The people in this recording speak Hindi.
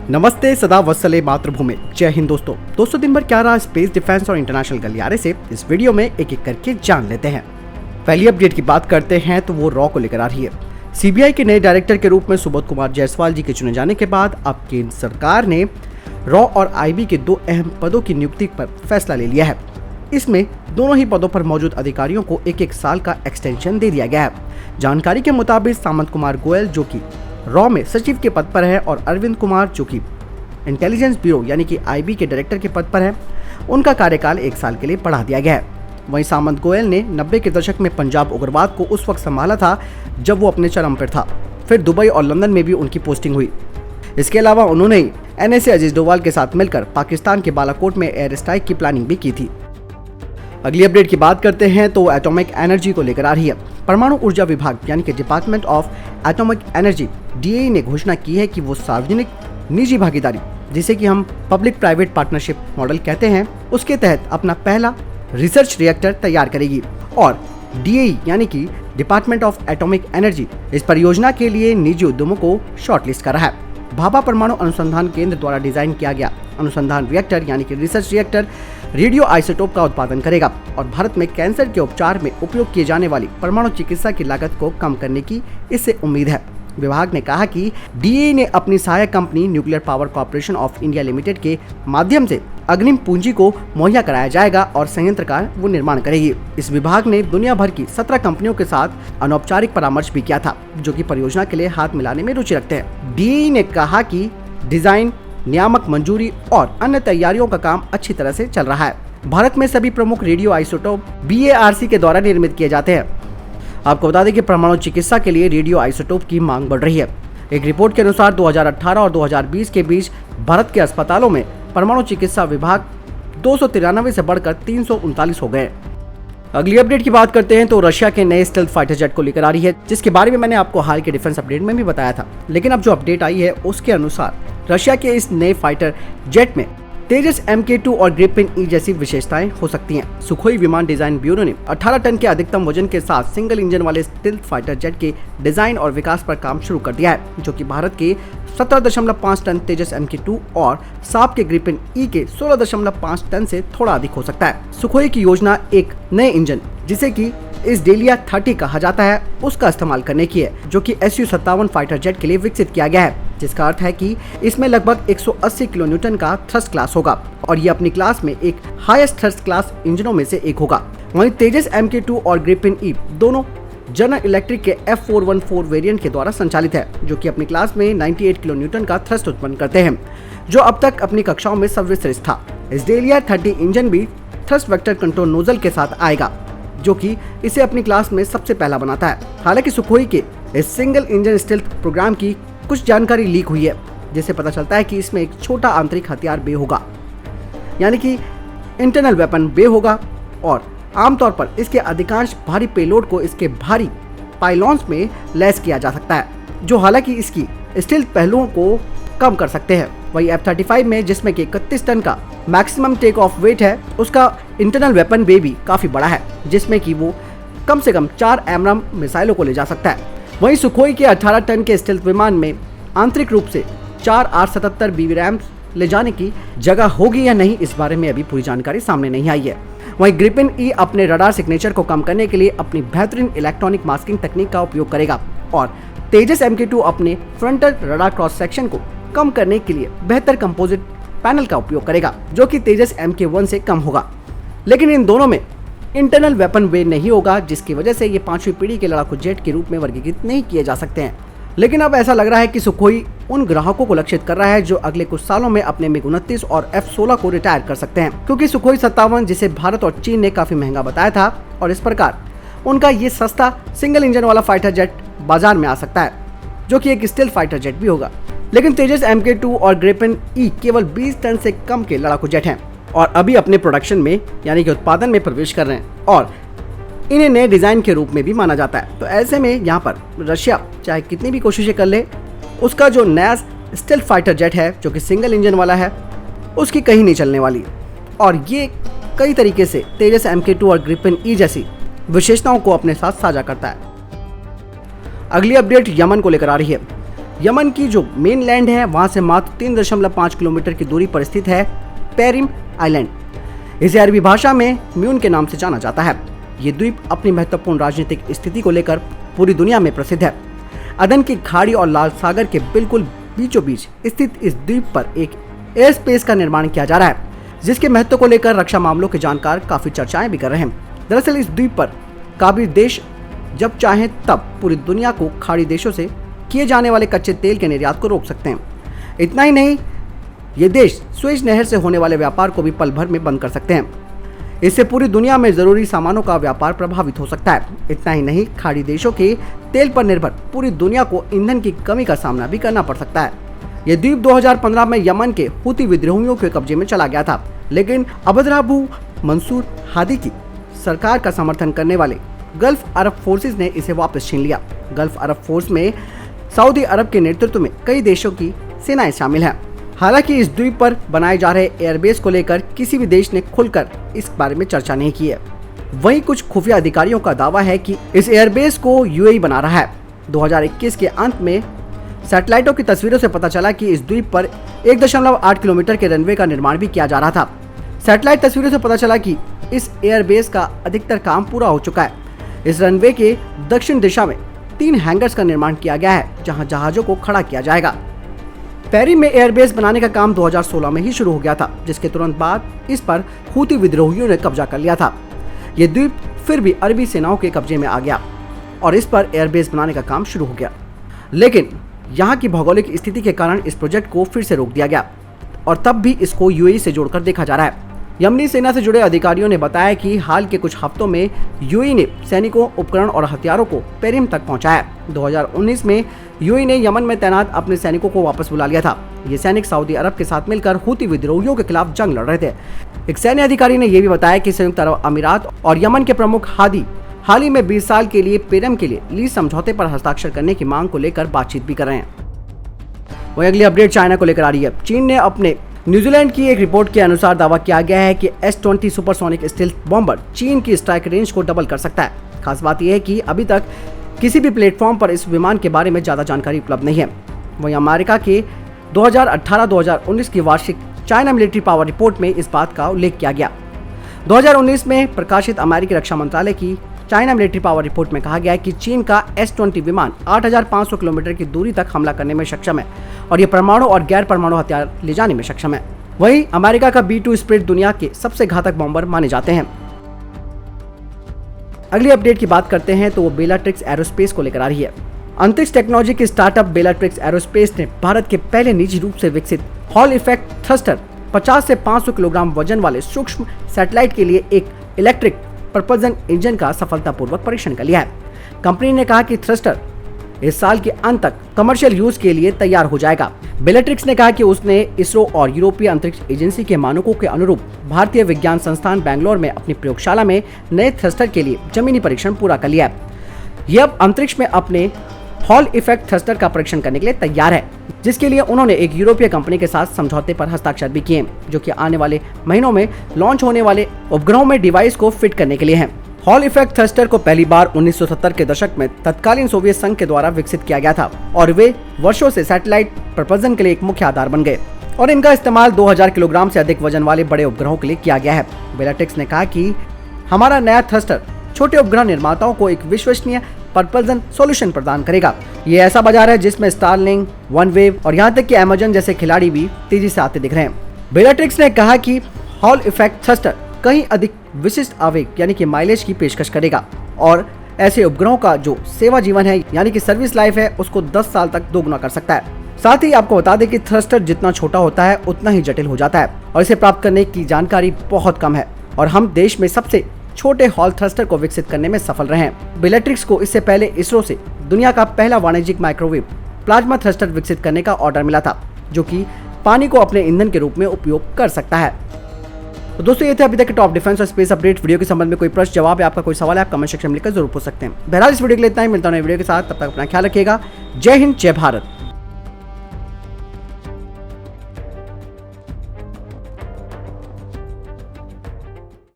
नमस्ते, सदा वत्सले मातृभूमि। जय हिंद दोस्तों दिन भर क्या रहा स्पेस डिफेंस और इंटरनेशनल गलियारे से इस वीडियो में एक एक करके जान लेते हैं। पहली अपडेट की बात करते हैं तो वो रॉ को लेकर आ रही है। सीबीआई के नए डायरेक्टर के रूप में सुबोध कुमार जायसवाल जी के चुने जाने के बाद अब केंद्र सरकार ने रॉ और आईबी के दो अहम पदों की नियुक्ति पर फैसला ले लिया है। इसमें दोनों ही पदों पर मौजूद अधिकारियों को एक एक साल का एक्सटेंशन दे दिया गया है। जानकारी के मुताबिक सामंत कुमार गोयल जो कि रॉ में सचिव के पद पर है और अरविंद कुमार जो कि इंटेलिजेंस ब्यूरो यानी कि आईबी के डायरेक्टर के पद पर है, उनका कार्यकाल 1 साल के लिए बढ़ा दिया गया है। वहीं सामंत गोयल ने 90 के दशक में पंजाब उग्रवाद को उस वक्त संभाला था जब वो अपने चरम पर था। फिर दुबई और लंदन में भी उनकी पोस्टिंग हुई। इसके अलावा उन्होंने NSA अजीज डोवाल के साथ मिलकर पाकिस्तान के बालाकोट में एयर स्ट्राइक की प्लानिंग भी की थी। अगली अपडेट की बात करते हैं तो एटॉमिक एनर्जी को लेकर आ रही है। परमाणु ऊर्जा विभाग यानी कि department of atomic energy DAE ने घोषणा की है कि वो सार्वजनिक निजी भागीदारी, जिसे कि हम पब्लिक प्राइवेट पार्टनरशिप मॉडल कहते हैं, उसके तहत अपना पहला रिसर्च रिएक्टर तैयार करेगी। और DAE यानी कि डिपार्टमेंट ऑफ एटॉमिक एनर्जी इस परियोजना के लिए निजी उद्यमों को शॉर्टलिस्ट कर रहा है। भाभा परमाणु अनुसंधान केंद्र द्वारा डिजाइन किया गया अनुसंधान रिएक्टर यानी कि रिसर्च रिएक्टर रेडियो आइसोटोप का उत्पादन करेगा और भारत में कैंसर के उपचार में उपयोग किए जाने वाली परमाणु चिकित्सा की लागत को कम करने की इससे उम्मीद है। विभाग ने कहा कि DAE ने अपनी सहायक company nuclear power corporation of India limited के माध्यम से अग्रिम पूंजी को मुहैया कराया जाएगा और संयंत्र का वो निर्माण करेगी। इस विभाग ने दुनिया भर की 17 कंपनियों के साथ अनौपचारिक परामर्श भी किया था जो कि परियोजना के लिए हाथ मिलाने में रुचि रखते हैं। DAE ने कहा कि डिजाइन, नियामक मंजूरी और अन्य तैयारियों का काम अच्छी तरह से चल रहा है। भारत में सभी प्रमुख रेडियो आइसोटोप BARC के द्वारा निर्मित किए जाते हैं। आपको बता दें कि परमाणु चिकित्सा के लिए रेडियो आइसोटोप की मांग बढ़ रही है। एक रिपोर्ट के अनुसार 2018 और 2020 के बीच भारत के अस्पतालों में परमाणु चिकित्सा विभाग 293 से बढ़कर 339 हो गए। अगली अपडेट की बात करते हैं तो रशिया के नए स्टेल्थ फाइटर जेट को लेकर आ रही है, जिसके बारे में मैंने आपको हाल के डिफेंस अपडेट में भी बताया था। लेकिन अब जो अपडेट आई है उसके अनुसार रशिया के इस नए फाइटर जेट में तेजस MK2 और ग्रिपेन E जैसी विशेषताएं हो सकती हैं। सुखोई विमान डिजाइन ब्यूरो ने 18 टन के अधिकतम वजन के साथ सिंगल इंजन वाले स्टेल्थ फाइटर जेट के डिजाइन और विकास पर काम शुरू कर दिया है, जो कि भारत के 17.5 टन तेजस MK2 और साप के ग्रिपेन E के 16.5 टन से थोड़ा अधिक हो सकता है। सुखोई की योजना एक नए इंजन, जिसे कि इस डेलिया 30 कहा जाता है, उसका इस्तेमाल करने की है, जो कि Su-57 फाइटर जेट के लिए विकसित किया गया है, जिसका अर्थ है कि इसमें लगभग 180 किलो न्यूटन का थ्रस्ट क्लास होगा और ये अपनी क्लास में एक हाईएस्ट थ्रस्ट क्लास इंजनों में से एक होगा। वहीं तेजस MK2 और ग्रिपेन E दोनों जनरल इलेक्ट्रिक के F414 वेरिएंट के द्वारा संचालित है, जो कि अपनी क्लास में 98 किलो न्यूटन का थ्रस्ट उत्पन्न करते हैं, जो अब तक अपनी कक्षाओं में सर्वश्रेष्ठ था। इस डेलिया 30 इंजन भी थ्रस्ट वेक्टर कंट्रोल नोजल के साथ आएगा, जो कि इसे अपनी क्लास में सबसे पहला बनाता है। हालांकि सुखोई के इस सिंगल इंजन स्टेल्थ प्रोग्राम की कुछ जानकारी लीक हुई है, जिससे पता चलता है कि इसमें एक छोटा आंतरिक हथियार बे होगा, यानी कि इंटरनल वेपन बे होगा, और आमतौर पर इसके अधिकांश भारी पेलोड को इसके भारी पाइलॉन्स में लैस किया जा सकता है, जो हालांकि इसकी स्टेल्थ पहलुओं को कम कर सकते हैं। वही F-35 में, जिसमें कि 31 टन का मैक्सिमम टेक ऑफ वेट है, उसका इंटरनल वेपन बे भी काफी बड़ा है, जिसमें कि वो कम से कम 4 एमराम मिसाइलों को ले जा सकता है। वहीं सुखोई के 18 टन के स्टेल्थ विमान में आंतरिक रूप से 4 R-77 BB ले जाने की जगह होगी या नहीं, इस बारे में अभी पूरी जानकारी सामने नहीं आई है। वहीं ग्रिपेन E अपने रडार सिग्नेचर को कम करने के लिए अपनी बेहतरीन इलेक्ट्रॉनिक मास्किंग तकनीक का उपयोग करेगा और तेजस MK2 अपने फ्रंटल रडार क्रॉस सेक्शन को कम करने के लिए बेहतर कंपोजिट पैनल का उपयोग करेगा, जो कि तेजस MK1 से कम होगा। लेकिन इन दोनों में इंटरनल वेपन बे नहीं होगा, जिसकी वजह से ये 5वीं पीढ़ी के लड़ाकू जेट के रूप में वर्गीकृत नहीं किए जा सकते हैं। लेकिन अब ऐसा लग रहा है कि सुखोई उन ग्राहकों को लक्षित कर रहा है जो अगले कुछ सालों में अपने MiG-29 और F-16 को रिटायर कर सकते हैं, क्योंकि सुखोई 57, जिसे भारत और चीन ने काफी महंगा बताया था, और इस प्रकार उनका ये सस्ता सिंगल इंजन वाला फाइटर जेट बाजार में आ सकता है, जो कि एक स्टेल्थ फाइटर जेट भी होगा। लेकिन तेजस MK2 और ग्रिपेन E केवल 20 टन से कम के लड़ाकू जेट हैं और अभी अपने प्रोडक्शन में यानी कि उत्पादन में प्रवेश कर रहे हैं और इन्हें नए डिजाइन के रूप में भी माना जाता है। तो ऐसे में यहाँ पर रशिया चाहे कितनी भी कोशिशें कर ले, उसका जो नया स्टेल्थ फाइटर जेट है जो कि सिंगल इंजन वाला है, उसकी कहीं नहीं चलने वाली और ये कई तरीके से तेजस MK2 और ग्रिपेन E जैसी विशेषताओं को अपने साथ साझा करता है। अगली अपडेट यमन को लेकर आ रही है। यमन की जो मेन लैंड है वहां से मात्र 3.5 किलोमीटर की दूरी पर स्थित है पेरिम आइलैंड। इसे अरबी भाषा में म्यून के नाम से जाना जाता है। ये द्वीप अपनी महत्वपूर्ण राजनीतिक स्थिति को लेकर पूरी दुनिया में प्रसिद्ध है। अदन की खाड़ी और लाल सागर के बिल्कुल बीचों बीच स्थित इस द्वीप पर एक एयर स्पेस का निर्माण किया जा रहा है, जिसके महत्व को लेकर रक्षा मामलों के जानकार काफी चर्चाएं भी कर रहे हैं। दरअसल इस द्वीप पर काबिल देश जब चाहें तब पूरी दुनिया को खाड़ी देशों से किए जाने वाले कच्चे तेल के निर्यात को रोक सकते हैं। इतना ही नहीं, ये देश स्वेज नहर से होने वाले व्यापार को भी पल भर में बंद कर सकते हैं। इससे पूरी दुनिया में जरूरी सामानों का व्यापार प्रभावित हो सकता है। इतना ही नहीं, खाड़ी देशों के तेल पर निर्भर पूरी दुनिया को ईंधन की कमी का सामना भी करना पड़ सकता है। यह द्वीप 2015 में यमन के हुती विद्रोहियों के कब्जे में चला गया था, लेकिन अब्दुर्रब्बु मंसूर हादी की सरकार का समर्थन करने वाले गल्फ अरब फोर्सेस ने इसे वापस छीन लिया। गल्फ अरब फोर्स में सऊदी अरब के नेतृत्व में कई देशों की सेनाएं शामिल हैं। हालांकि इस द्वीप पर बनाए जा रहे एयरबेस को लेकर किसी भी देश ने खुलकर इस बारे में चर्चा नहीं की है। वहीं कुछ खुफिया अधिकारियों का दावा है कि इस एयरबेस को यूएई बना रहा है। 2021 के अंत में सैटेलाइटों की तस्वीरों से पता चला कि इस द्वीप पर 1.8 किलोमीटर के रनवे का निर्माण भी किया जा रहा था। सैटेलाइट तस्वीरों से पता चला कि इस एयरबेस का अधिकतर काम पूरा हो चुका है। इस रनवे के दक्षिण दिशा में 3 हैंगर्स का निर्माण किया गया है, जहां जहाजों को खड़ा किया जाएगा। पेरिम में एयरबेस बनाने का काम 2016 में ही शुरू हो गया था, जिसके तुरंत बाद इस पर हुती विद्रोहियों ने कब्जा कर लिया था। ये द्वीप फिर भी अरबी सेनाओं के कब्जे में आ गया और इस पर एयरबेस बनाने का काम शुरू हो गया। लेकिन यहाँ की भौगोलिक स्थिति के कारण इस प्रोजेक्ट को फिर से रोक दिया गया और तब भी इसको यूएई से जोड़कर देखा जा रहा है। यमनी सेना से जुड़े अधिकारियों ने बताया कि हाल के कुछ हफ्तों में यूएई ने सैनिकों, उपकरण और हथियारों को पेरिम तक पहुंचाया। 2019 में यूएई ने यमन में तैनात अपने सैनिकों को वापस बुला लिया था। ये सैनिक सऊदी अरब के साथ मिलकर हुती विद्रोहियों के खिलाफ जंग लड़ रहे थे। एक सैन्य अधिकारी ने यह भी बताया कि संयुक्त अरब अमीरात और यमन के प्रमुख हादी हाल ही में 20 साल के लिए पेरिम के लिए लीज समझौते पर हस्ताक्षर करने की मांग को लेकर बातचीत भी कर रहे हैं। वहीं अगली अपडेट चाइना को लेकर आ रही है। चीन ने अपने न्यूजीलैंड की एक रिपोर्ट के अनुसार दावा किया गया है कि S-20 सुपरसोनिक स्टील्थ बॉम्बर चीन की स्ट्राइक रेंज को डबल कर सकता है। खास बात यह है कि अभी तक किसी भी प्लेटफॉर्म पर इस विमान के बारे में ज्यादा जानकारी उपलब्ध नहीं है। वहीं अमेरिका के 2018-2019 की वार्षिक चाइना मिलिट्री पावर रिपोर्ट में इस बात का उल्लेख किया गया। 2019 में प्रकाशित अमेरिकी रक्षा मंत्रालय की चाइना मिलिट्री पावर रिपोर्ट में कहा गया है कि चीन का S-20 विमान 8,500 किलोमीटर की दूरी तक हमला करने में सक्षम है और ये परमाणु और गैर परमाणु हथियार ले जाने में सक्षम है। वहीं अमेरिका का B-2 स्प्रिट दुनिया के सबसे घातक बॉम्बर माने जाते हैं। अगली अपडेट की बात करते हैं तो वो बेलाट्रिक्स एरोस्पेस को लेकर आ रही है। अंतरिक्ष टेक्नोलॉजी की स्टार्टअप बेलाट्रिक्स एरोस्पेस ने भारत के पहले निजी रूप से विकसित हॉल इफेक्ट थ्रस्टर 50 से 500 किलोग्राम वजन वाले सूक्ष्म सैटेलाइट के लिए एक इलेक्ट्रिक प्रपल्जन इंजन का सफलतापूर्वक परीक्षण कर लिया है। कंपनी ने कहा कि थ्रस्टर इस साल के अंत तक कमर्शियल यूज के लिए तैयार हो जाएगा। बेलाट्रिक्स ने कहा कि उसने इसरो और यूरोपीय अंतरिक्ष एजेंसी के मानकों के अनुरूप भारतीय विज्ञान संस्थान बैंगलोर में अपनी प्रयोगशाला में नए थ्रस्टर के लिए जमीनी परीक्षण पूरा कर लिया है। यह अब अंतरिक्ष में अपने हॉल इफेक्ट थ्रस्टर का परीक्षण करने के लिए तैयार है, जिसके लिए उन्होंने एक यूरोपीय कंपनी के साथ समझौते पर हस्ताक्षर भी किए, जो कि आने वाले महीनों में लॉन्च होने वाले उपग्रहों में डिवाइस को फिट करने के लिए है। हॉल इफेक्ट थ्रस्टर को पहली बार 1970 के दशक में तत्कालीन सोवियत संघ के द्वारा विकसित किया गया था और वे वर्षों से सैटेलाइट प्रपल्जन के लिए एक मुख्य आधार बन गए और इनका इस्तेमाल 2000 किलोग्राम से अधिक वजन वाले बड़े उपग्रहों के लिए किया गया है। बेलाट्रिक्स ने कहा कि हमारा नया थ्रस्टर छोटे उपग्रह निर्माताओं को एक विश्वसनीय प्रपल्जन सॉल्यूशन प्रदान करेगा। ये ऐसा बाजार है जिसमें स्टारलिंक, वनवेव और यहाँ तक कि अमेजन जैसे खिलाड़ी भी तेजी से आते दिख रहे हैं। बेलाट्रिक्स ने कहा कि हॉल इफेक्ट थ्रस्टर कहीं अधिक विशिष्ट आवेग यानी कि माइलेज की पेशकश करेगा और ऐसे उपग्रहों का जो सेवा जीवन है यानी कि सर्विस लाइफ है उसको 10 साल तक दोगुना कर सकता है। साथ ही आपको बता दें कि थ्रस्टर जितना छोटा होता है उतना ही जटिल हो जाता है और इसे प्राप्त करने की जानकारी बहुत कम है और हम देश में सबसे छोटे हॉल थ्रस्टर को विकसित करने में सफल रहे हैं। बेलाट्रिक्स को इससे पहले इसरो से दुनिया का पहला वाणिज्यिक माइक्रोवेव प्लाज्मा थ्रस्टर विकसित करने का ऑर्डर मिला था, जो कि पानी को अपने ईंधन के रूप में उपयोग कर सकता है। तो दोस्तों, ये थे अभी तक के टॉप डिफेंस और स्पेस अपडेट। वीडियो के संबंध में कोई प्रश्न, जवाब या आपका कोई सवाल है, आप कमेंट सेक्शन में लिखकर जरूर पूछ सकते हैं। बहरहाल इस वीडियो के लिए इतना ही। मिलता हूं नई वीडियो के साथ, तब तक अपना ख्याल रखिएगा। जय हिंद, जय भारत।